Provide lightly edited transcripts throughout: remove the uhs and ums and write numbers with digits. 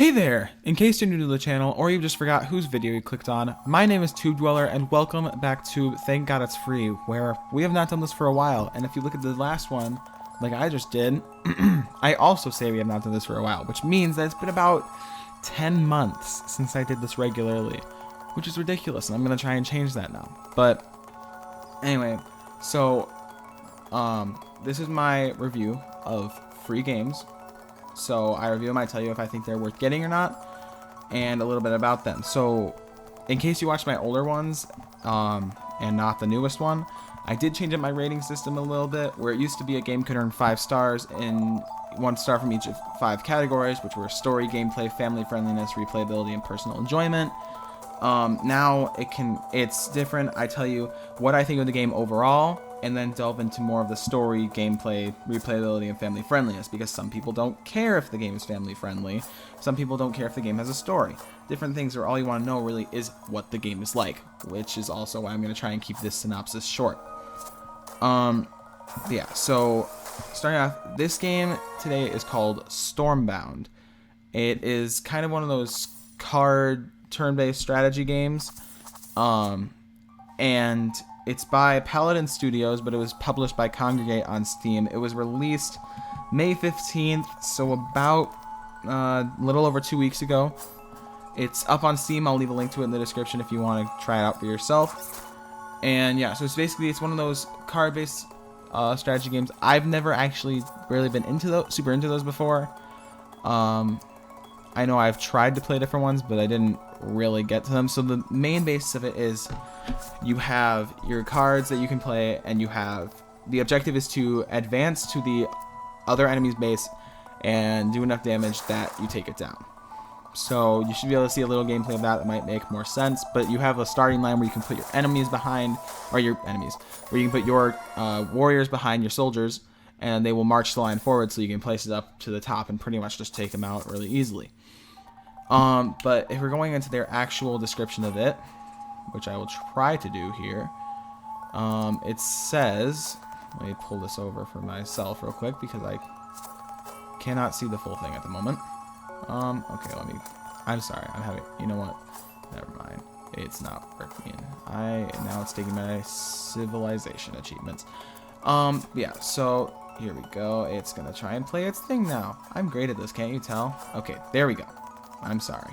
Hey there! In case you're new to the channel, or you just forgot whose video you clicked on, my name is Tube Dweller, and welcome back to Thank God It's Free, where we have not done this for a while, and if you look at the last one, like I just did, I also say we have not done this for a while, which means that it's been about 10 months since I did this regularly, which is ridiculous, and I'm going to try and change that now. But, anyway, so, this is my review of free games. So I review them, I tell you if I think they're worth getting or not, and a little bit about them. So in case you watched my older ones, and not the newest one, I did change up my rating system a little bit, where it used to be a game could earn 5 stars and 1 star from each of 5 categories, which were story, gameplay, family friendliness, replayability, and personal enjoyment. Now it's different. I tell you what I think of the game overall, and then delve into more of the story, gameplay, replayability, and family friendliness, because some people don't care if the game is family friendly. Some people don't care if the game has a story. Different things, or all you want to know really is what the game is like, which is also why I'm going to try and keep this synopsis short. Yeah, so starting off, this game today is called Stormbound. It is kind of one of those card turn-based strategy games, and it's by Paladin Studios, but it was published by Congregate on Steam. It was released May 15th, so about a little over 2 weeks ago. It's up on Steam. I'll leave a link to it in the description if you want to try it out for yourself. And yeah, so it's one of those card-based strategy games. I've never actually really been super into those before. I know I've tried to play different ones, but I didn't really get to them. So the main basis of it is you have your cards that you can play, and the objective is to advance to the other enemy's base and do enough damage that you take it down. So you should be able to see a little gameplay of that might make more sense, but you have a starting line where you can put your enemies behind, or your enemies, where you can put your warriors behind your soldiers, and they will march the line forward so you can place it up to the top and pretty much just take them out really easily. But if we're going into their actual description of it, which I will try to do here, it says, let me pull this over for myself real quick because I cannot see the full thing at the moment. Okay, I'm sorry, you know what, never mind, it's not working. Now it's taking my civilization achievements. Yeah, so here we go. It's gonna try and play its thing now. I'm great at this, can't you tell? Okay, there we go. I'm sorry.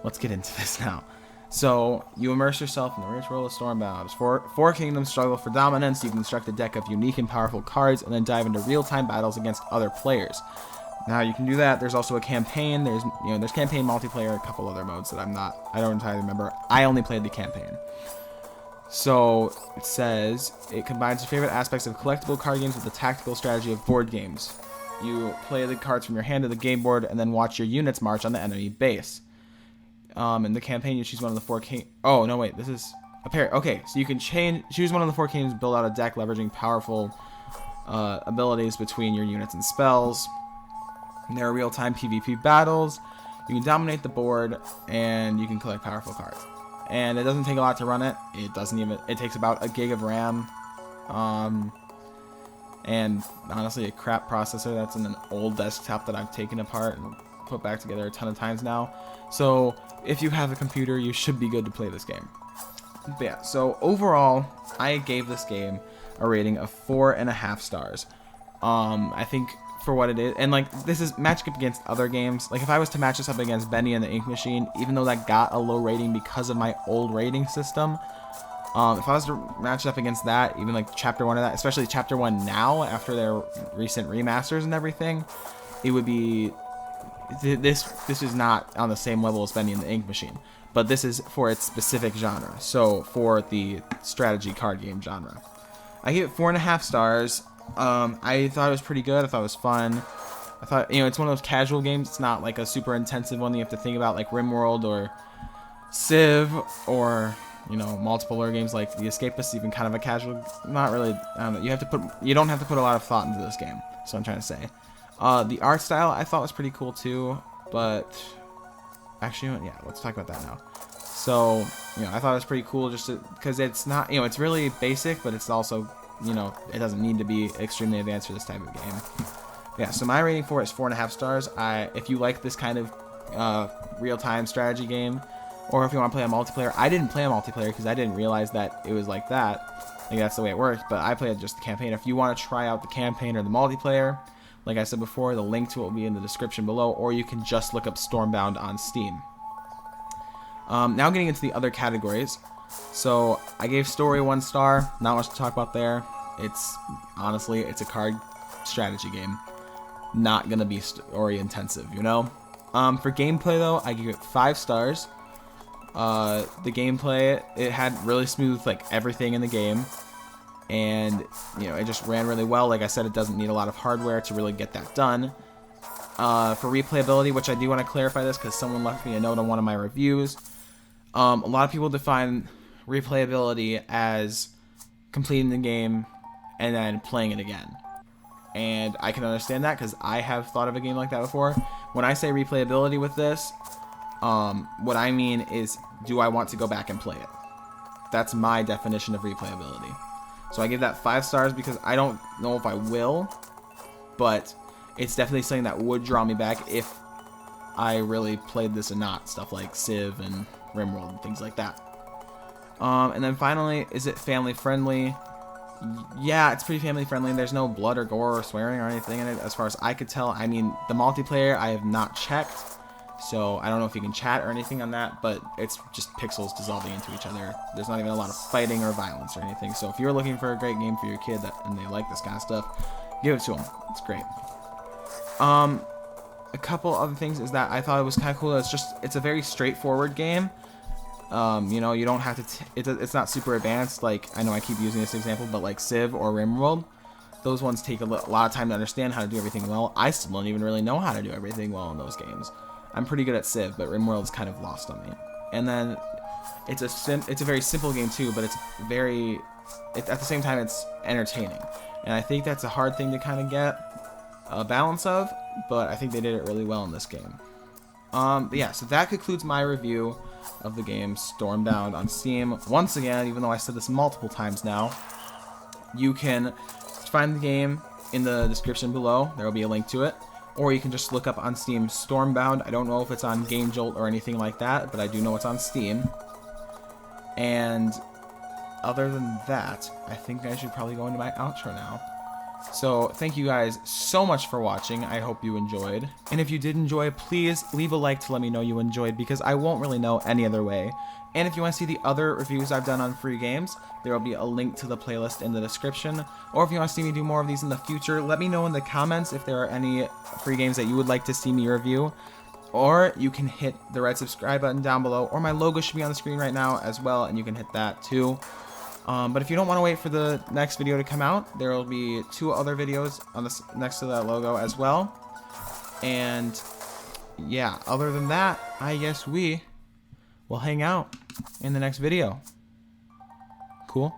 Let's get into this now. So, you immerse yourself in the rich world of Stormbound. Four kingdoms struggle for dominance. You construct a deck of unique and powerful cards, and then dive into real-time battles against other players. Now, you can do that. There's also a campaign. There's campaign, multiplayer, a couple other modes that I don't entirely remember. I only played the campaign. So, it says, it combines your favorite aspects of collectible card games with the tactical strategy of board games. You play the cards from your hand to the game board, and then watch your units march on the enemy base. In the campaign, you choose one of the 4 king. Oh no, wait, this is a pair. Okay, so you can choose one of the 4 kingdoms, build out a deck leveraging powerful abilities between your units and spells. And there are real-time PvP battles. You can dominate the board, and you can collect powerful cards. And it doesn't take a lot to run it. It takes about 1 gig of RAM. And honestly, a crap processor that's in an old desktop that I've taken apart and put back together a ton of times now. So if you have a computer, you should be good to play this game. But yeah, so overall, I gave this game a rating of 4.5 stars. I think for what it is, and like this is matched up against other games. Like if I was to match this up against Bendy and the Ink Machine, even though that got a low rating because of my old rating system, if I was to match it up against that, even like Chapter 1 of that, especially Chapter 1 now, after their recent remasters and everything, it would be... This is not on the same level as Bendy and the Ink Machine, but this is for its specific genre, so for the strategy card game genre. I gave it 4.5 stars. I thought it was pretty good. I thought it was fun. I thought, it's one of those casual games. It's not like a super intensive one that you have to think about, like RimWorld or Civ or... multiple lore games like The Escapist, even kind of a casual, not really, I don't know, you don't have to put a lot of thought into this game, so I'm trying to say. The art style I thought was pretty cool too, but, actually, yeah, let's talk about that now. So, I thought it was pretty cool just because it's not, it's really basic, but it's also, it doesn't need to be extremely advanced for this type of game. Yeah, so my rating for it is 4.5 stars. If you like this kind of real-time strategy game, or if you want to play a multiplayer. I didn't play a multiplayer because I didn't realize that it was like that. Like that's the way it worked, but I played just the campaign. If you want to try out the campaign or the multiplayer, like I said before, the link to it will be in the description below, or you can just look up Stormbound on Steam. Now getting into the other categories. So I gave story 1 star, not much to talk about there. It's honestly, it's a card strategy game, not gonna be story intensive, you know. For gameplay though, I give it 5 stars. The gameplay, it had really smooth like everything in the game, and you know, it just ran really well. Like I said, it doesn't need a lot of hardware to really get that done. For replayability, which I do want to clarify this because someone left me a note on one of my reviews. A lot of people define replayability as completing the game and then playing it again, and I can understand that because I have thought of a game like that before. When I say replayability with this, what I mean is, do I want to go back and play it? That's my definition of replayability. So I give that 5 stars because I don't know if I will, but it's definitely something that would draw me back if I really played this and not stuff like Civ and RimWorld and things like that. And then finally, is it family friendly? Yeah, it's pretty family friendly. There's no blood or gore or swearing or anything in it as far as I could tell. I mean, the multiplayer I have not checked, so I don't know if you can chat or anything on that, but it's just pixels dissolving into each other. There's not even a lot of fighting or violence or anything. So if you're looking for a great game for your kid and they like this kind of stuff, give it to them. It's great. A couple other things is that I thought it was kind of cool. It's a very straightforward game. You know, you don't have to, it's not super advanced. Like, I know I keep using this example, but like Civ or RimWorld, those ones take a lot of time to understand how to do everything well. I still don't even really know how to do everything well in those games. I'm pretty good at Civ, but RimWorld's kind of lost on me. And then it's a very simple game too, but at the same time it's entertaining. And I think that's a hard thing to kind of get a balance of, but I think they did it really well in this game. But yeah, so that concludes my review of the game Stormbound on Steam. Once again, even though I said this multiple times now, you can find the game in the description below. There will be a link to it. Or you can just look up on Steam Stormbound. I don't know if it's on Game Jolt or anything like that, but I do know it's on Steam. And other than that, I think I should probably go into my outro now. So thank you guys so much for watching. I hope you enjoyed. And if you did enjoy, please leave a like to let me know you enjoyed, because I won't really know any other way. And if you want to see the other reviews I've done on free games, there will be a link to the playlist in the description. Or if you want to see me do more of these in the future, let me know in the comments if there are any free games that you would like to see me review. Or you can hit the red subscribe button down below, or my logo should be on the screen right now as well, and you can hit that too. But if you don't want to wait for the next video to come out, there will be 2 other videos on this next to that logo as well. And yeah, other than that, I guess we will hang out in the next video. Cool?